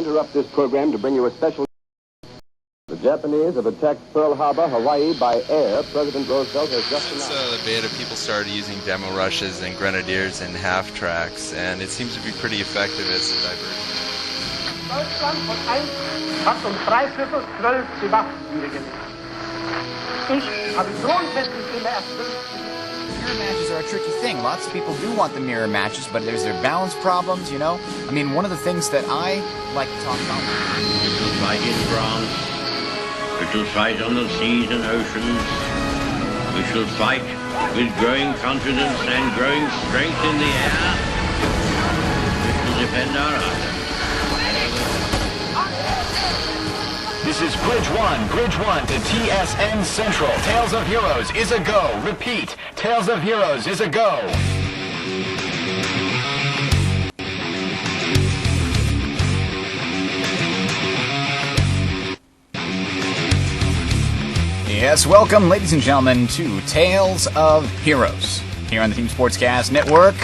interrupt this program to bring you a special... The Japanese have attacked Pearl Harbor, Hawaii, by air. President Roosevelt has just announced... Since the beta, people started using demo rushes and grenadiers and half-tracks, and it seems to be pretty effective as a diversion. Deutschland von 1 hat 3/4 12 die Waffen niedergelegt. Ich habe Grundfestensysteme erfüllt. Mirror matches are a tricky thing. Lots of people do want the mirror matches, but there's their balance problems, you know? I mean, one of the things that I like to talk about... We shall fight in France. We shall fight on the seas and oceans. We shall fight with growing confidence and growing strength in the air. We shall defend our island. This is Bridge 1 to TSN Central. Tales of Heroes is a go. Repeat, Tales of Heroes is a go. Yes, welcome, ladies and gentlemen, to Tales of Heroes, here on the Team Sportscast Network.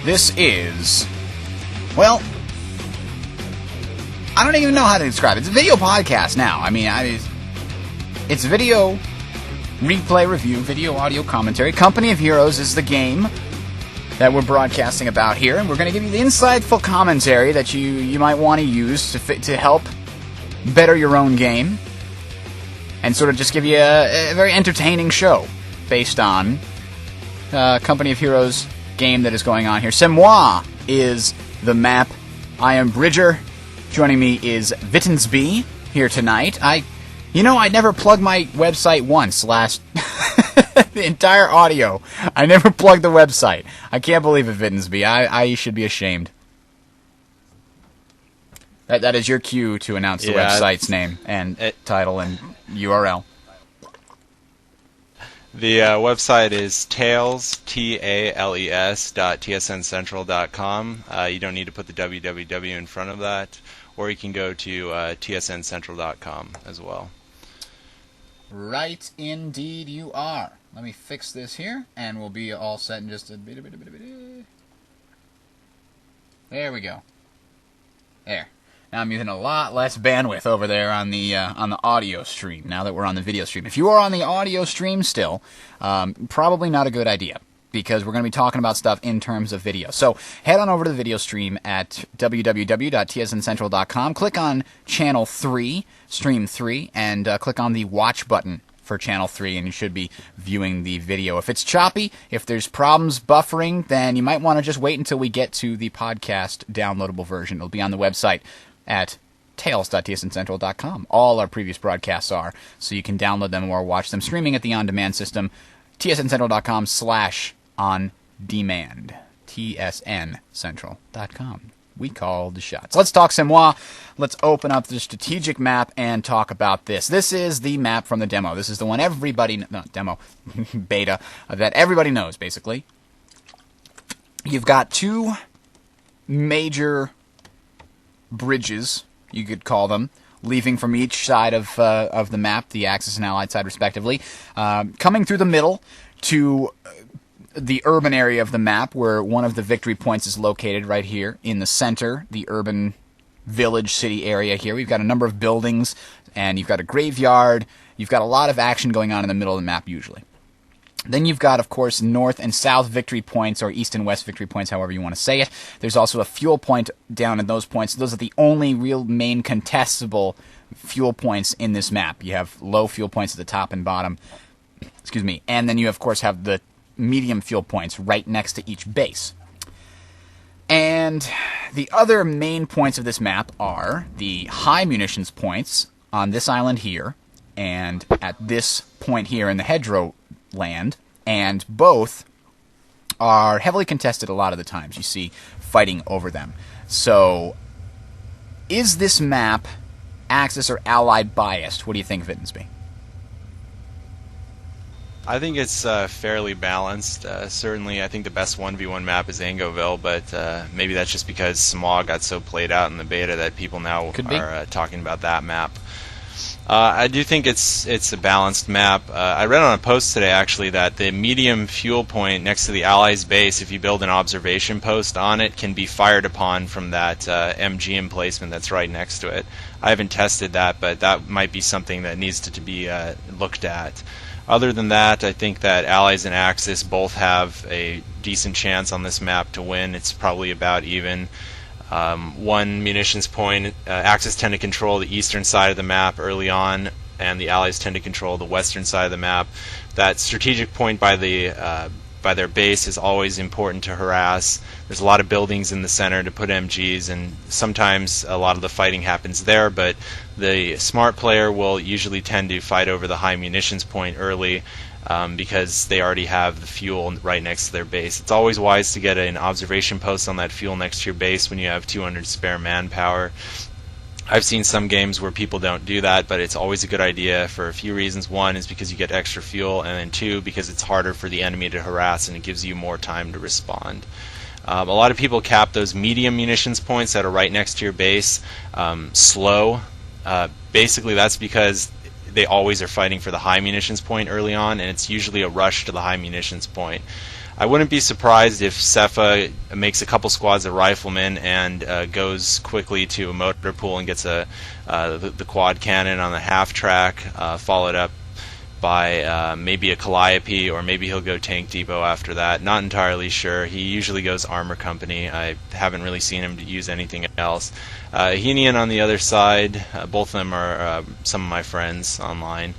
This is, well, I don't even know how to describe it. It's a video podcast now. I mean, it's video replay review, video audio commentary. Company of Heroes is the game that we're broadcasting about here, and we're going to give you the insightful commentary that you might want to use to help better your own game, and sort of just give you a very entertaining show based on Company of Heroes game that is going on here. Semois is the map. I am Bridger. Joining me is Vittensby here tonight. I never plugged my website once the entire audio. I never plugged the website. I can't believe it, Vittensby. I should be ashamed. That is your cue to announce the website's name and title and URL. The website is tales.tsncentral.com. You don't need to put the www in front of that, or you can go to tsncentral.com as well. Right, indeed you are. Let me fix this here, and we'll be all set in just a bit. There we go. There. Now I'm using a lot less bandwidth over there on the audio stream, now that we're on the video stream. If you are on the audio stream still, probably not a good idea, because we're going to be talking about stuff in terms of video. So head on over to the video stream at www.tsncentral.com, click on Channel 3, Stream 3, and click on the Watch button for Channel 3, and you should be viewing the video. If it's choppy, if there's problems buffering, then you might want to just wait until we get to the podcast downloadable version. It'll be on the website at tales.tsncentral.com. All our previous broadcasts are, so you can download them or watch them streaming at the on-demand system, tsncentral.com/on-demand. tsncentral.com. We call the shots. Let's talk Semois. Let's open up the strategic map and talk about this. This is the map from the demo. This is the one beta, that everybody knows, basically. You've got two major bridges, you could call them, leaving from each side of the map, the Axis and Allied side respectively, coming through the middle to the urban area of the map, where one of the victory points is located right here in the center, the urban village city area here. We've got a number of buildings, and you've got a graveyard. You've got a lot of action going on in the middle of the map usually. Then you've got, of course, north and south victory points, or east and west victory points, however you want to say it. There's also a fuel point down in those points. Those are the only real main contestable fuel points in this map. You have low fuel points at the top and bottom. Excuse me. And then you, of course, have the medium fuel points right next to each base. And the other main points of this map are the high munitions points on this island here, and at this point here in the hedgerow land, and both are heavily contested a lot of the times. You see fighting over them. So, is this map Axis or Allied biased? What do you think, Vittensby? I think it's fairly balanced. Certainly, I think the best 1v1 map is Angoville, but maybe that's just because Semois got so played out in the beta that people now are talking about that map. I do think it's a balanced map. I read on a post today, actually, that the medium fuel point next to the Allies' base, if you build an observation post on it, can be fired upon from that MG emplacement that's right next to it. I haven't tested that, but that might be something that needs to be looked at. Other than that, I think that Allies and Axis both have a decent chance on this map to win. It's probably about even. One munitions point, Axis tend to control the eastern side of the map early on, and the Allies tend to control the western side of the map. That strategic point by their base is always important to harass. There's a lot of buildings in the center to put MGs, and sometimes a lot of the fighting happens there, but the smart player will usually tend to fight over the high munitions point early, because they already have the fuel right next to their base. It's always wise to get an observation post on that fuel next to your base when you have 200 spare manpower. I've seen some games where people don't do that, but it's always a good idea for a few reasons. One is because you get extra fuel, and then two, because it's harder for the enemy to harass and it gives you more time to respond. A lot of people cap those medium munitions points that are right next to your base slow. Basically, that's because they always are fighting for the high munitions point early on, and it's usually a rush to the high munitions point. I wouldn't be surprised if Sepha makes a couple squads of riflemen and goes quickly to a motor pool and gets the quad cannon on the half track, followed up by maybe a Calliope, or maybe he'll go tank depot after that. Not entirely sure. He usually goes armor company. I haven't really seen him use anything else. Ahenian on the other side, both of them are some of my friends online.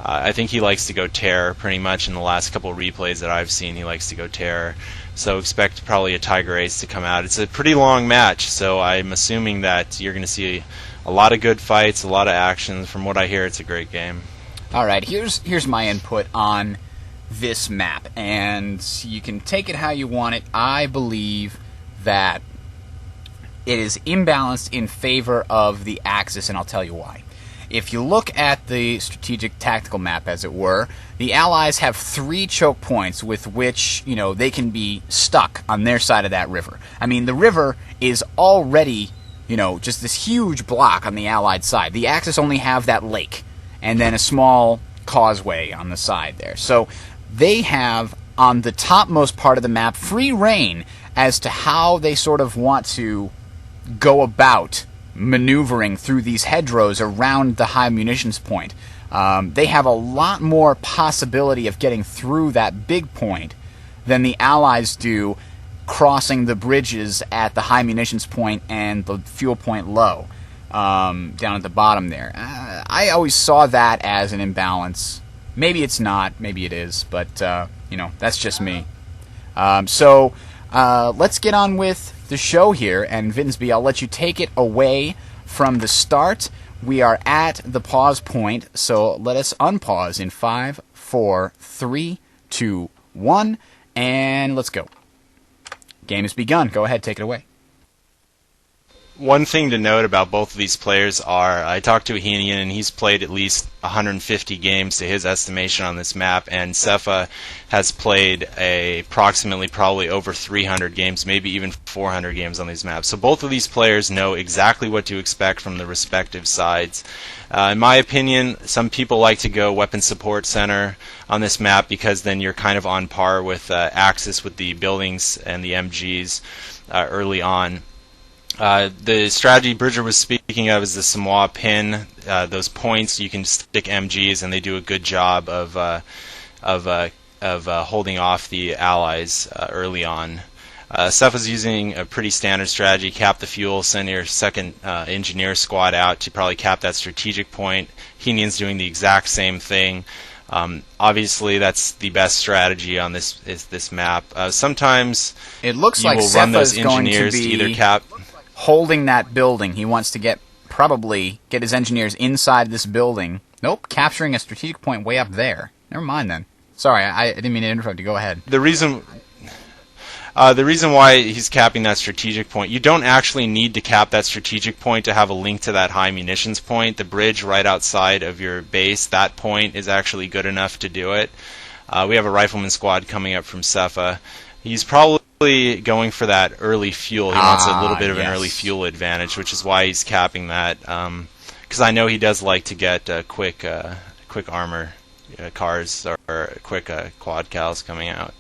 I think he likes to go terror pretty much. In the last couple of replays that I've seen, he likes to go terror. So expect probably a Tiger Ace to come out. It's a pretty long match, so I'm assuming that you're going to see a lot of good fights, a lot of action. From what I hear, it's a great game. All right, here's my input on this map, and you can take it how you want it. I believe that it is imbalanced in favor of the Axis, and I'll tell you why. If you look at the strategic tactical map, as it were, the Allies have 3 choke points with which, they can be stuck on their side of that river. I mean, the river is already, just this huge block on the Allied side. The Axis only have that lake, and then a small causeway on the side there. So they have, on the topmost part of the map, free reign as to how they sort of want to go about maneuvering through these hedgerows around the high munitions point. They have a lot more possibility of getting through that big point than the Allies do crossing the bridges at the high munitions point and the fuel point low. Down at the bottom there. I always saw that as an imbalance. Maybe it's not, maybe it is, but, that's just me. So let's get on with the show here, and Vinsby, I'll let you take it away from the start. We are at the pause point, so let us unpause in 5, 4, 3, 2, 1, and let's go. Game has begun. Go ahead, take it away. One thing to note about both of these players are, I talked to Ahenian, and he's played at least 150 games to his estimation on this map, and Sepha has played approximately probably over 300 games, maybe even 400 games on these maps. So both of these players know exactly what to expect from the respective sides. In my opinion, some people like to go weapon support center on this map because then you're kind of on par with Axis with the buildings and the MGs early on. The strategy Bridger was speaking of is the Semois pin. Those points you can stick MGs, and they do a good job of holding off the Allies early on. Sepha's using a pretty standard strategy: cap the fuel, send your second engineer squad out to probably cap that strategic point. Ahenian's doing the exact same thing. Obviously, that's the best strategy on this map. Sometimes it looks you like will run those Sepha's going engineers to be either cap. Holding that building. He wants to probably get his engineers inside this building. Nope, capturing a strategic point way up there. Never mind then. Sorry, I didn't mean to interrupt you. Go ahead. The reason why he's capping that strategic point, you don't actually need to cap that strategic point to have a link to that high munitions point. The bridge right outside of your base, that point is actually good enough to do it. We have a rifleman squad coming up from Sepha. He's probably going for that early fuel. He wants a little bit of an early fuel advantage, which is why he's capping that. Because because I know he does like to get quick armor cars or quick quad cals coming out.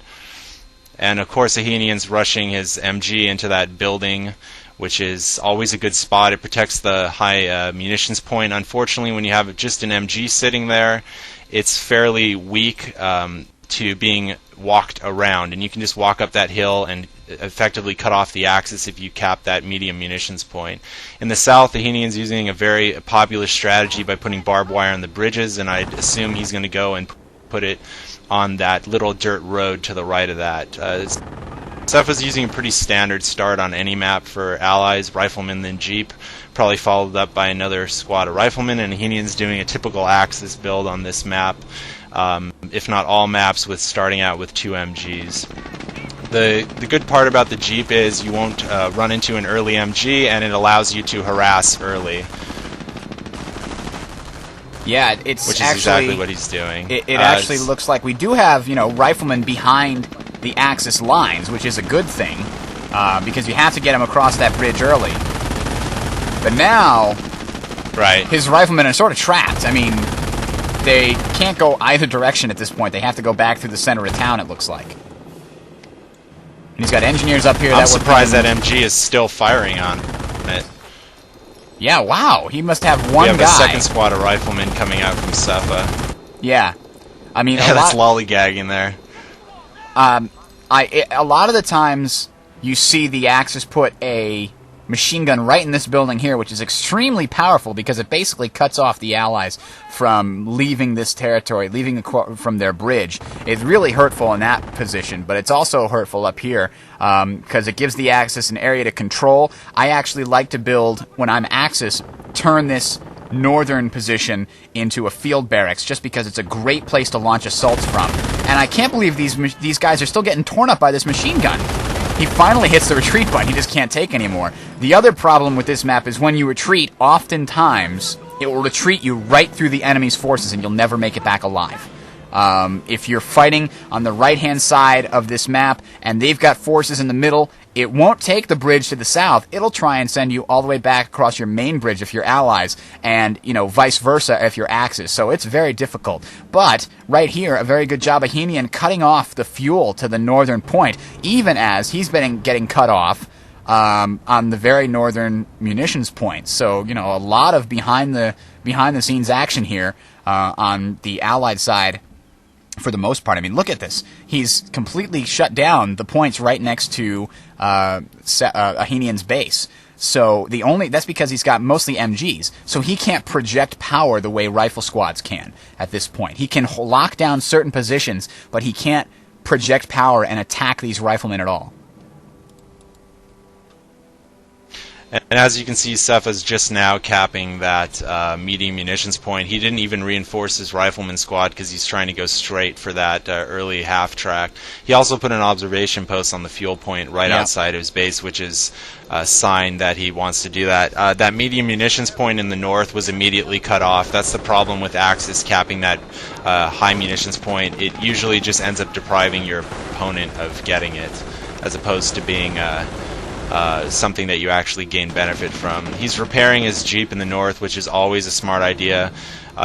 And of course, Ahenian's rushing his MG into that building, which is always a good spot. It protects the high munitions point. Unfortunately, when you have just an MG sitting there, it's fairly weak to being walked around, and you can just walk up that hill and effectively cut off the axis if you cap that medium munitions point. In the south, Ahenian's using a very popular strategy by putting barbed wire on the bridges, and I'd assume he's going to go and put it on that little dirt road to the right of that. Sepha's using a pretty standard start on any map for allies, riflemen, then jeep, probably followed up by another squad of riflemen, and Ahenian's doing a typical axis build on this map, if not all maps, with starting out with 2 MGs. The good part about the jeep is you won't run into an early MG, and it allows you to harass early. Yeah, it's which is actually exactly what he's doing. It actually looks like we do have, riflemen behind the Axis lines, which is a good thing, because you have to get them across that bridge early. But now, right, his riflemen are sort of trapped. I mean, they can't go either direction at this point. They have to go back through the center of town, it looks like. And he's got engineers up here. I'm surprised that MG is still firing on it. Yeah, wow. He must have one guy. We have a second squad of riflemen coming out from Sepha. Yeah. I mean, that's lollygagging there. A lot of the times you see the Axis put a machine gun right in this building here, which is extremely powerful because it basically cuts off the Allies from leaving this territory, leaving from their bridge. It's really hurtful in that position, but it's also hurtful up here because it gives the Axis an area to control. I actually like to build, when I'm Axis, turn this northern position into a field barracks just because it's a great place to launch assaults from. And I can't believe these guys are still getting torn up by this machine gun. He finally hits the retreat button. He just can't take anymore. The other problem with this map is when you retreat, oftentimes it will retreat you right through the enemy's forces and you'll never make it back alive. If you're fighting on the right-hand side of this map and they've got forces in the middle, it won't take the bridge to the south. It'll try and send you all the way back across your main bridge if you're allies, and vice versa if you're Axis. So it's very difficult. But right here, a very good job of Ahenian cutting off the fuel to the northern point, even as he's been getting cut off on the very northern munitions point. So a lot of behind the scenes action here on the Allied side. For the most part, I mean, look at this. He's completely shut down the points right next to Ahenian's base. So that's because he's got mostly MGs. So he can't project power the way rifle squads can at this point. He can lock down certain positions, but he can't project power and attack these riflemen at all. And as you can see, Sepha's just now capping that medium munitions point. He didn't even reinforce his rifleman squad because he's trying to go straight for that early half track. He also put an observation post on the fuel point right outside of his base, which is a sign that he wants to do that. That medium munitions point in the north was immediately cut off. That's the problem with Axis capping that high munitions point. It usually just ends up depriving your opponent of getting it, as opposed to being something that you actually gain benefit from. He's repairing his jeep in the north, which is always a smart idea.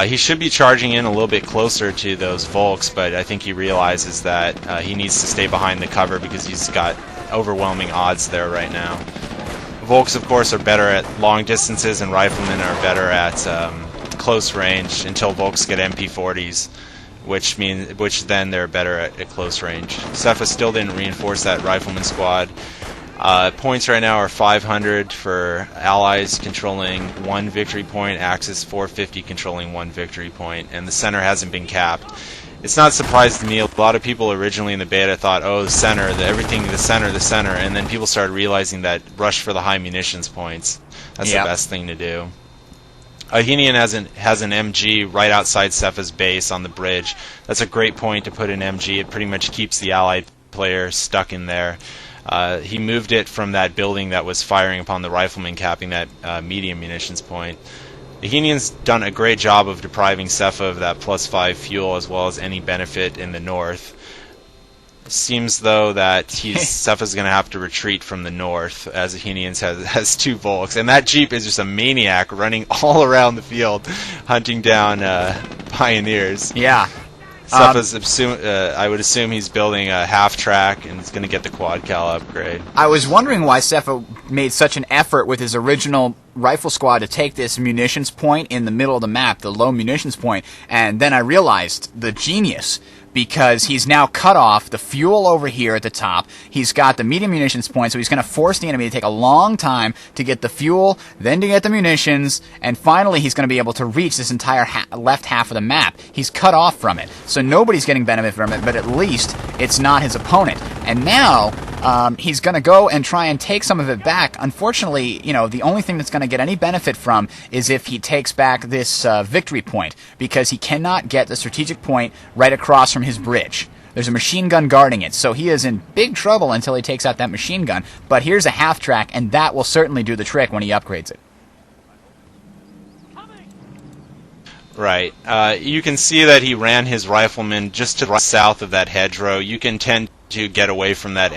He should be charging in a little bit closer to those Volks, but I think he realizes that he needs to stay behind the cover because he's got overwhelming odds there right now. Volks, of course, are better at long distances, and riflemen are better at close range until Volks get MP40s, which then they're better at close range. Sepha still didn't reinforce that rifleman squad. Points right now are 500 for Allies controlling 1 victory point, Axis 450 controlling 1 victory point, and the center hasn't been capped. It's not a surprise to me. A lot of people originally in the beta thought, oh, the center, the center, and then people started realizing that rush for the high munitions points. That's the best thing to do. Ahenian has an MG right outside Sepha's base on the bridge. That's a great point to put an MG. It pretty much keeps the Allied player stuck in there. He moved it from that building that was firing upon the riflemen, capping that medium munitions point. Ahenian's done a great job of depriving Sepha of that +5 fuel as well as any benefit in the north. Seems though that Sepha's going to have to retreat from the north, as Ahenian has 2 Volks, and that Jeep is just a maniac running all around the field, hunting down pioneers. Yeah. Sepha's I would assume he's building a half track and he's going to get the quad cal upgrade. I was wondering why Sepha made such an effort with his original rifle squad to take this munitions point in the middle of the map, the low munitions point, and then I realized the genius. Because he's now cut off the fuel over here at the top. He's got the medium munitions point, so he's going to force the enemy to take a long time to get the fuel, then to get the munitions, and finally he's going to be able to reach this entire left half of the map. He's cut off from it, so nobody's getting benefit from it, but at least it's not his opponent. And now he's going to go and try and take some of it back. Unfortunately, you know, the only thing that's going to get any benefit from is if he takes back this victory point, because he cannot get the strategic point right across from his bridge. There's a machine gun guarding it, so he is in big trouble until he takes out that machine gun. But here's a half track, and that will certainly do the trick when he upgrades it. Right. You can see that he ran his riflemen just to the south of that hedgerow. You can tend to get away from that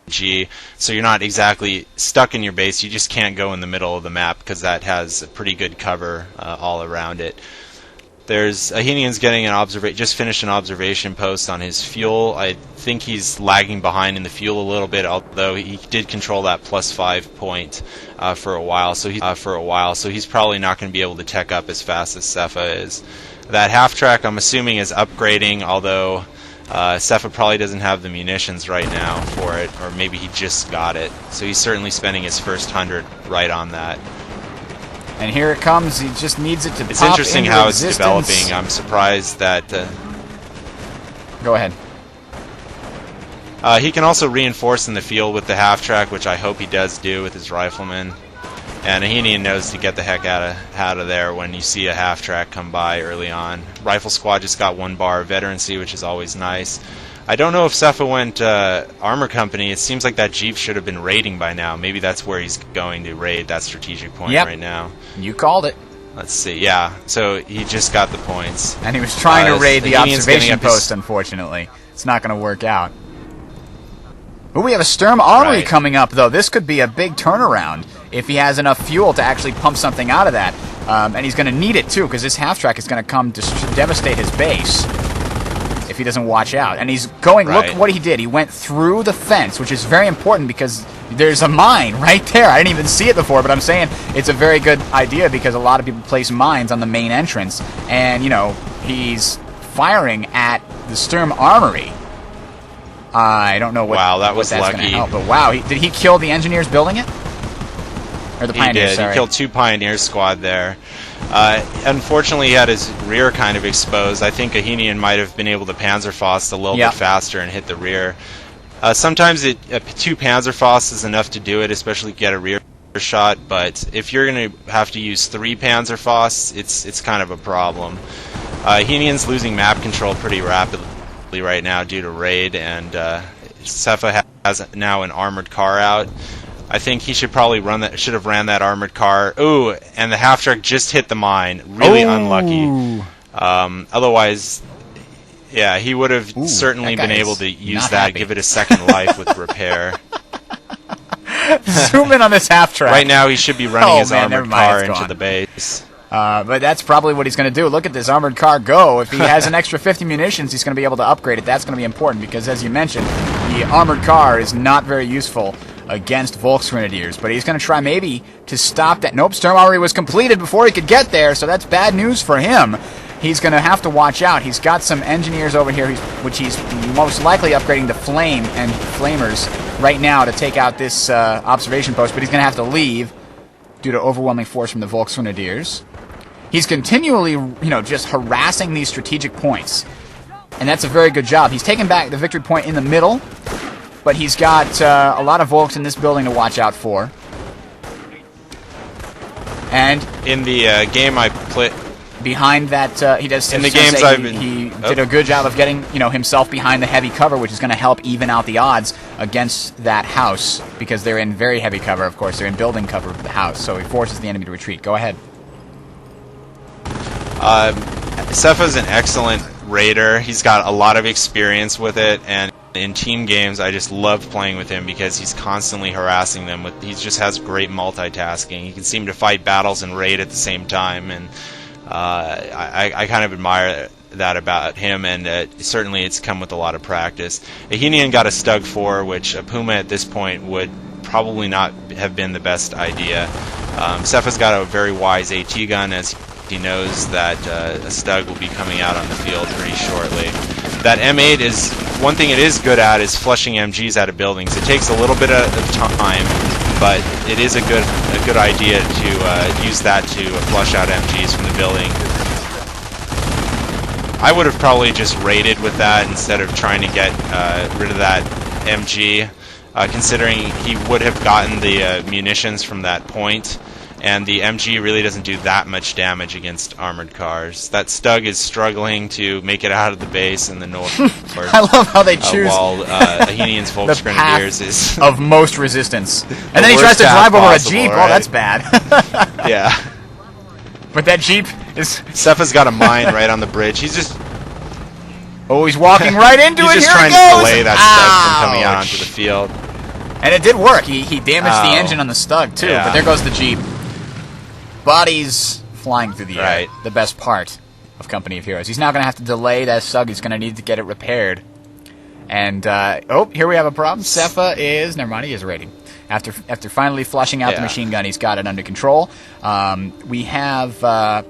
MG, so you're not exactly stuck in your base. You just can't go in the middle of the map because that has a pretty good cover all around it. There's Ahenian's getting just finished an observation post on his fuel. I think he's lagging behind in the fuel a little bit, although he did control that +5 point for a while. So he's probably not going to be able to tech up as fast as Sepha is. That half track, I'm assuming, is upgrading, although Sepha probably doesn't have the munitions right now for it, or maybe he just got it. So he's certainly spending his first 100 right on that. And here it comes. He just needs it to It's pop interesting into how existence. it's developing. I'm surprised that... Go ahead. He can also reinforce in the field with the half-track, which I hope he does do with his riflemen. And Ahenian knows to get the heck out of there when you see a half-track come by early on. Rifle squad just got 1 bar of veterancy, which is always nice. I don't know if Sepha went armor company. It seems like that Jeep should have been raiding by now. Maybe that's where he's going to raid that strategic point right now. You called it. Let's see. Yeah, so he just got the points. And he was trying to raid the Ahenian's observation post, unfortunately. It's not going to work out. Ooh, we have a Sturm Armory coming up, though. This could be a big turnaround if he has enough fuel to actually pump something out of that. And he's going to need it, too, because this half-track is going to come to devastate his base if he doesn't watch out. And he's going, look what he did. He went through the fence, which is very important because there's a mine right there. I didn't even see it before, but I'm saying it's a very good idea because a lot of people place mines on the main entrance. And, you know, he's firing at the Sturm Armory. I don't know what, that was that's lucky. Gonna help, but wow, did he kill the engineers building it? Or the pioneers, He did. sorry. He killed 2 pioneer squad there. Unfortunately, he had his rear kind of exposed. I think Ahenian might have been able to Panzerfaust a little bit faster and hit the rear. Sometimes 2 Panzerfausts is enough to do it, especially get a rear shot, but if you're going to have to use 3 Panzerfausts, it's kind of a problem. Ahenian's losing map control pretty rapidly right now due to raid, and Sepha has now an armored car out. I think he should probably should have ran that armored car. Ooh, and the half-track just hit the mine. Really unlucky. Otherwise, yeah, he would have certainly been able to use that, give it a second life with repair. Zoom in on this half-track. Right now, he should be running his armored car into the base. But that's probably what he's going to do. Look at this armored car go. If he has an extra 50 munitions, he's going to be able to upgrade it. That's going to be important because, as you mentioned, the armored car is not very useful against Volksgrenadiers. But he's going to try maybe to stop that. Nope, Sturm Armory was completed before he could get there, so that's bad news for him. He's going to have to watch out. He's got some engineers over here, which he's most likely upgrading to flame and flamers right now to take out this observation post, but he's going to have to leave due to overwhelming force from the Volksgrenadiers. He's continually, just harassing these strategic points. And that's a very good job. He's taken back the victory point in the middle, but he's got a lot of Volks in this building to watch out for. And in the game I played... Behind that, he does. In the games I've been... He did a good job of getting, himself behind the heavy cover, which is going to help even out the odds against that house, because they're in very heavy cover, of course. They're in building cover of the house, so he forces the enemy to retreat. Go ahead. Sepha's an excellent raider. He's got a lot of experience with it, and in team games, I just love playing with him because he's constantly harassing them. He just has great multitasking. He can seem to fight battles and raid at the same time, and I kind of admire that about him, and certainly it's come with a lot of practice. Ahenian got a Stug 4, which a Puma at this point would probably not have been the best idea. Sepha's got a very wise AT gun, as he knows that a Stug will be coming out on the field pretty shortly. That M8 is one thing it is good at is flushing MGs out of buildings. It takes a little bit of time, but it is a good idea to use that to flush out MGs from the building. I would have probably just raided with that instead of trying to get rid of that MG, considering he would have gotten the munitions from that point. And the MG really doesn't do that much damage against armored cars. That Stug is struggling to make it out of the base in the north. I love how they choose while Ahenian's Volksgrenadiers is of most resistance. And then he tries to drive over a Jeep. Right? Oh, that's bad. Yeah. But that Jeep is... Sepha's got a mine right on the bridge. He's just... Oh, he's walking right into it. He's just Here trying it goes. to delay that Stug from coming out onto the field. And it did work. He damaged the engine on the Stug, too. Yeah. But there goes the Jeep. Bodies flying through the air. Right. The best part of Company of Heroes. He's now going to have to delay that Stug. He's going to need to get it repaired. And, oh, here we have a problem. Sepha is... Never mind, he is raiding. After finally flushing out the machine gun, he's got it under control. We have...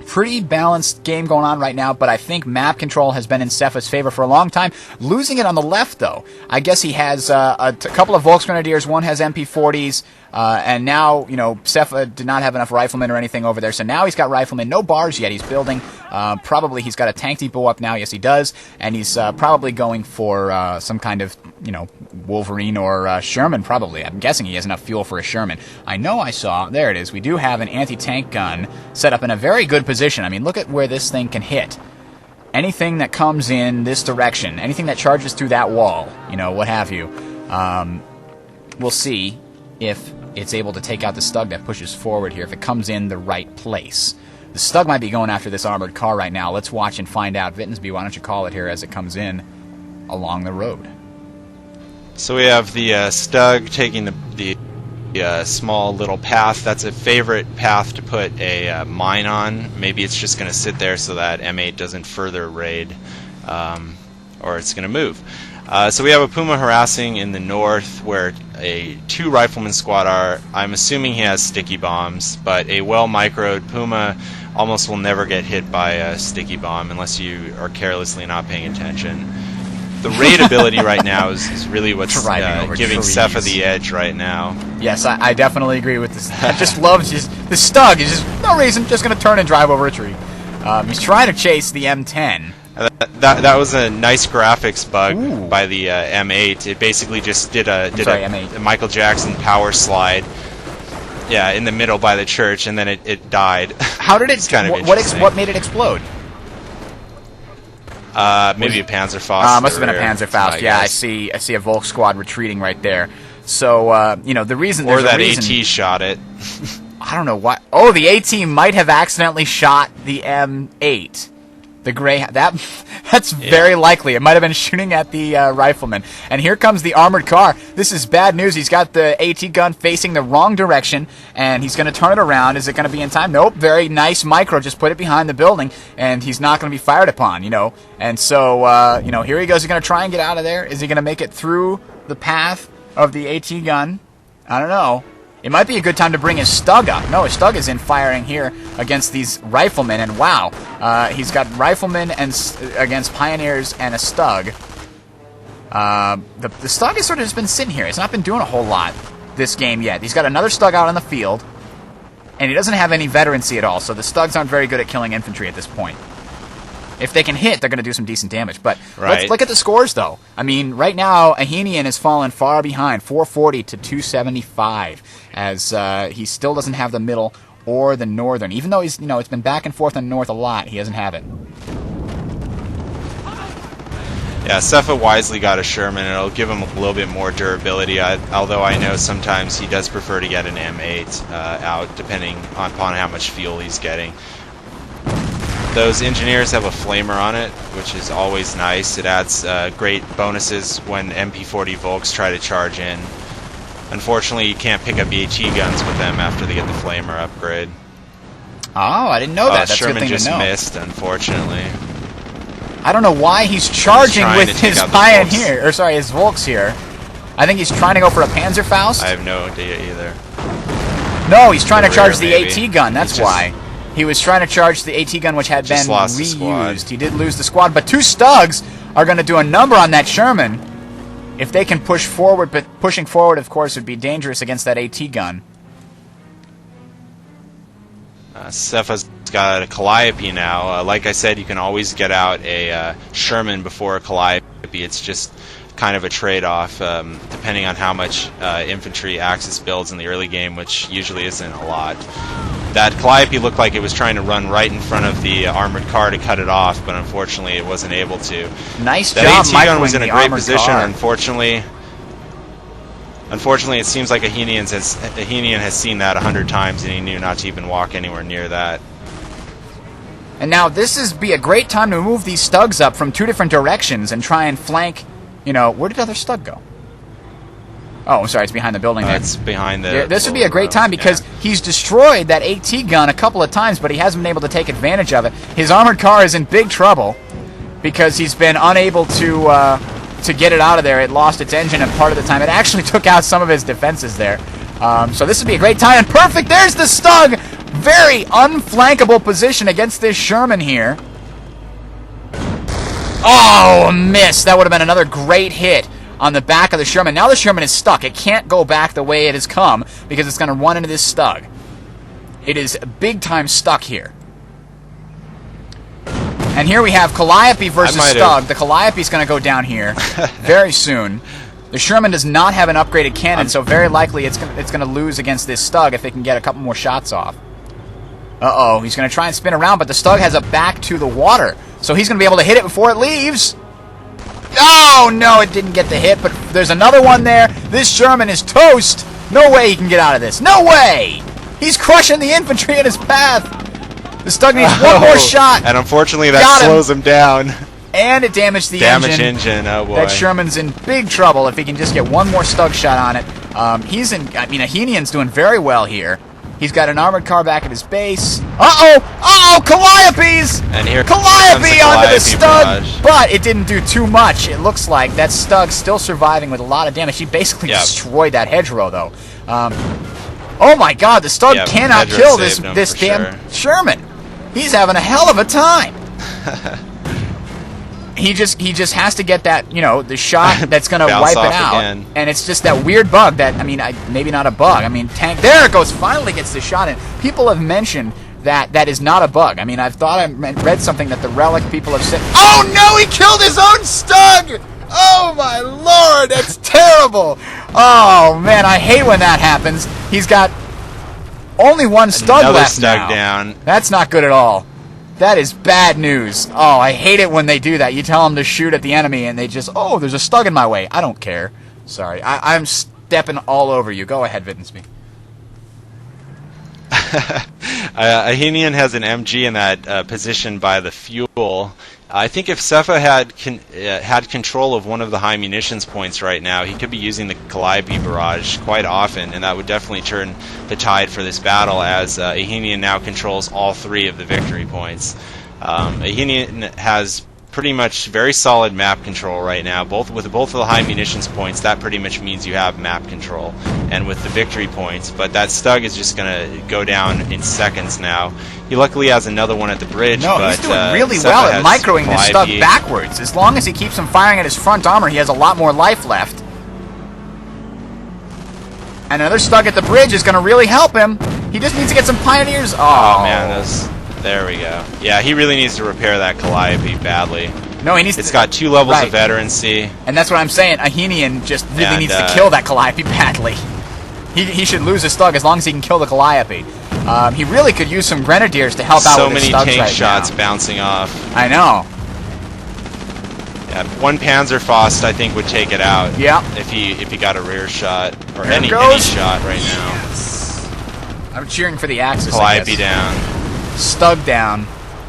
pretty balanced game going on right now, but I think map control has been in Sepha's favor for a long time. Losing it on the left, though. I guess he has a couple of Volksgrenadiers. One has MP40s, and now, Sepha did not have enough riflemen or anything over there, so now he's got riflemen. No bars yet. He's building. Probably he's got a tank depot up now. Yes, he does. And he's probably going for some kind of, Wolverine or Sherman, probably. I'm guessing he has enough fuel for a Sherman. I know I saw... There it is. We do have an anti-tank gun set up in a very good position. I mean, look at where this thing can hit. Anything that comes in this direction, anything that charges through that wall, what have you. We'll see if it's able to take out the Stug that pushes forward here, if it comes in the right place. The Stug might be going after this armored car right now. Let's watch and find out. Vittensby, why don't you call it here as it comes in along the road? So we have the Stug taking the small little path. That's a favorite path to put a mine on. Maybe it's just going to sit there so that M8 doesn't further raid, or it's going to move. So we have a Puma harassing in the north where two rifleman squad are. I'm assuming he has sticky bombs, but a well-microed Puma almost will never get hit by a sticky bomb unless you are carelessly not paying attention. The raid ability right now is really what's giving Sepha the edge right now. Yes, I definitely agree with this. I just love the Stug. He's just, no reason, just going to turn and drive over a tree. He's trying to chase the M10. That was a nice graphics bug by the M8. It basically just did a Michael Jackson power slide. Yeah, in the middle by the church, and then it died. How did it? It's kind of interesting. What made it explode? Maybe a Panzerfaust. Must have been a Panzerfaust. Yeah, I see a Volk squad retreating right there. So the reason. Or that AT shot it. I don't know why. Oh, the AT might have accidentally shot the M8. The gray. That's very likely. It might have been shooting at the rifleman. And here comes the armored car. This is bad news. He's got the AT gun facing the wrong direction, and he's going to turn it around. Is it going to be in time? Nope. Very nice micro. Just put it behind the building, and he's not going to be fired upon, And so, here he goes. He's going to try and get out of there. Is he going to make it through the path of the AT gun? I don't know. It might be a good time to bring his Stug up. No, his Stug is in firing here against these riflemen, and wow, he's got riflemen and against pioneers and a Stug. The Stug has sort of just been sitting here. He's not been doing a whole lot this game yet. He's got another Stug out on the field, and he doesn't have any veterancy at all, so the Stugs aren't very good at killing infantry at this point. If they can hit, they're going to do some decent damage. But let's look at the scores, though. I mean, right now, Ahenian has fallen far behind, 440 to 275, as he still doesn't have the middle or the northern. Even though he's, it's been back and forth on the north a lot, he doesn't have it. Yeah, Sepha wisely got a Sherman, and it'll give him a little bit more durability, although I know sometimes he does prefer to get an M8 out, depending upon how much fuel he's getting. Those engineers have a flamer on it, which is always nice. It adds great bonuses when MP40 Volks try to charge in. Unfortunately, you can't pick up AT guns with them after they get the flamer upgrade. Oh, I didn't know that. That's Sherman a good thing just to know. missed, unfortunately. I don't know why he's charging with his Pioneer, or sorry, his Volks here. I think he's trying to go for a Panzerfaust. I have no idea either. No, he's trying to charge the maybe. AT gun. That's why. He was trying to charge the AT gun, which had been reused. He did lose the squad, but 2 Stugs are going to do a number on that Sherman. If they can push forward, but pushing forward, of course, would be dangerous against that AT gun. Sepha's got a Calliope now. Like I said, you can always get out a Sherman before a Calliope. It's just kind of a trade-off, depending on how much infantry Axis builds in the early game, which usually isn't a lot. That Calliope looked like it was trying to run right in front of the armored car to cut it off, but unfortunately it wasn't able to. Nice that job, AT gun was in a great position. Car. Unfortunately, it seems like Ahenian has seen that 100 times, and he knew not to even walk anywhere near that. And now this is be a great time to move these Stugs up from 2 different directions and try and flank. You know, where did other Stug go? Oh, I'm sorry, it's behind the building there. It's behind the... This would be a great time because he's destroyed that AT gun a couple of times, but he hasn't been able to take advantage of it. His armored car is in big trouble because he's been unable to get it out of there. It lost its engine and part of the time. It actually took out some of his defenses there. So this would be a great time. And perfect! There's the Stug! Very unflankable position against this Sherman here. Oh, a miss! That would have been another great hit on the back of the Sherman. Now the Sherman is stuck. It can't go back the way it has come because it's going to run into this Stug. It is big time stuck here. And here we have Calliope versus Stug. The Calliope is going to go down here very soon. The Sherman does not have an upgraded cannon, so very likely it's going to lose against this Stug if it can get a couple more shots off. Uh-oh, he's going to try and spin around, but the Stug has a back to the water, so he's going to be able to hit it before it leaves. Oh, no, it didn't get the hit, but there's another one there. This Sherman is toast. No way he can get out of this. No way! He's crushing the infantry in his path. The Stug needs one more shot. And unfortunately, that slows him down. And it damaged the engine. Oh boy. That Sherman's in big trouble if he can just get one more Stug shot on it. Ahenian's doing very well here. He's got an armored car back at his base. Uh-oh! Calliopes! And here Calliope onto the Stug! barrage. But it didn't do too much. It looks like that Stug still surviving with a lot of damage. He basically destroyed that hedgerow, though. Oh my god, the Stug cannot kill this damn Sherman. He's having a hell of a time. He just has to get that, the shot that's going to wipe it out. Again. And it's just that weird bug that, maybe not a bug. Tank, there it goes, finally gets the shot in. People have mentioned that is not a bug. I've thought I read something that the Relic people have said, oh no, he killed his own Stug! Oh my lord, that's terrible! Oh man, I hate when that happens. He's got only one Stug left now. Stug down. That's not good at all. That is bad news. Oh, I hate it when they do that. You tell them to shoot at the enemy, and they just, oh, there's a Stug in my way. I don't care. Sorry, I'm stepping all over you. Go ahead, Vittensby. Ahenian has an MG in that position by the fuel. I think if Sepha had control of one of the high munitions points right now, he could be using the Calliope barrage quite often, and that would definitely turn the tide for this battle, as Ahenian now controls all 3 of the victory points. Ahenian has pretty much very solid map control right now. With both of the high munitions points, that pretty much means you have map control, and with the victory points. But that Stug is just going to go down in seconds now. He luckily has another one at the bridge. No, but, he's doing really well at microing this Stug backwards. As long as he keeps him firing at his front armor, he has a lot more life left. And another Stug at the bridge is going to really help him. He just needs to get some Pioneers. Oh man, there we go. Yeah, he really needs to repair that Calliope badly. No, he needs It's got 2 levels of veterancy. And that's what I'm saying. Ahenian just really needs to kill that Calliope badly. He should lose his Stug as long as he can kill the Calliope. He really could use some Grenadiers to help out with his Stugs right now. So many tank shots bouncing off. I know. Yeah, 1 Panzerfaust I think would take it out. Yeah. If he got a rear shot or any shot right now. I'm cheering for the Axis. Calliope down. Stug down.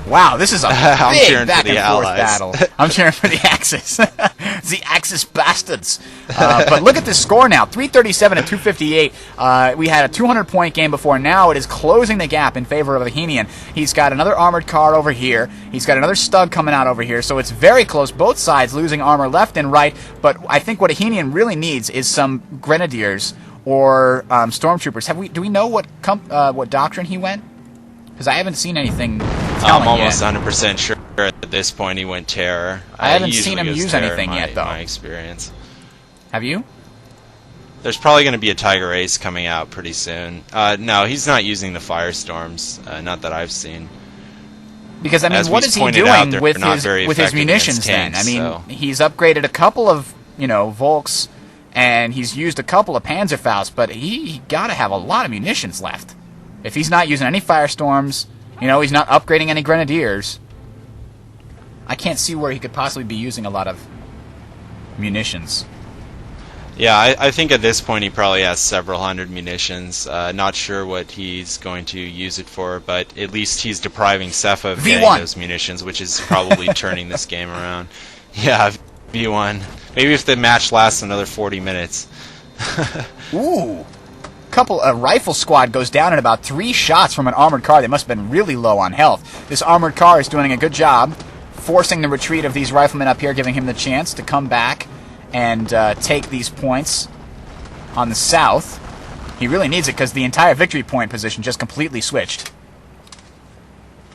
Wow, this is a I'm big cheering back for the and forth Allies. battle. I'm cheering for the Axis. The Axis bastards. But look at this score now, 337 to 258. We had a 200-point game before. Now it is closing the gap in favor of Ahenian. He's got another armored car over here. He's got another Stug coming out over here. So it's very close. Both sides losing armor left and right. But I think what Ahenian really needs is some grenadiers or stormtroopers. Do we know what doctrine he went? Because I haven't seen anything telling I'm almost yet. 100% sure at this point he went terror. I haven't He seen usually him goes use terror anything in yet, though. my experience. Have you? There's probably going to be a Tiger Ace coming out pretty soon. No, he's not using the Firestorms. Not that I've seen. Because, I mean, As what we is he pointed out, doing they're with not his very munitions effective then? against I mean, tanks, so- he's upgraded a couple of, Volks, and he's used a couple of Panzerfaust, but he got to have a lot of munitions left. If he's not using any Firestorms, he's not upgrading any Grenadiers, I can't see where he could possibly be using a lot of munitions. Yeah, I think at this point he probably has several hundred munitions. Not sure what he's going to use it for, but at least he's depriving Sepha of getting those munitions, which is probably turning this game around. Yeah, V1. Maybe if the match lasts another 40 minutes. Ooh. A rifle squad goes down in about 3 shots from an armored car. They must have been really low on health. This armored car is doing a good job forcing the retreat of these riflemen up here, giving him the chance to come back and take these points on the south. He really needs it because the entire victory point position just completely switched.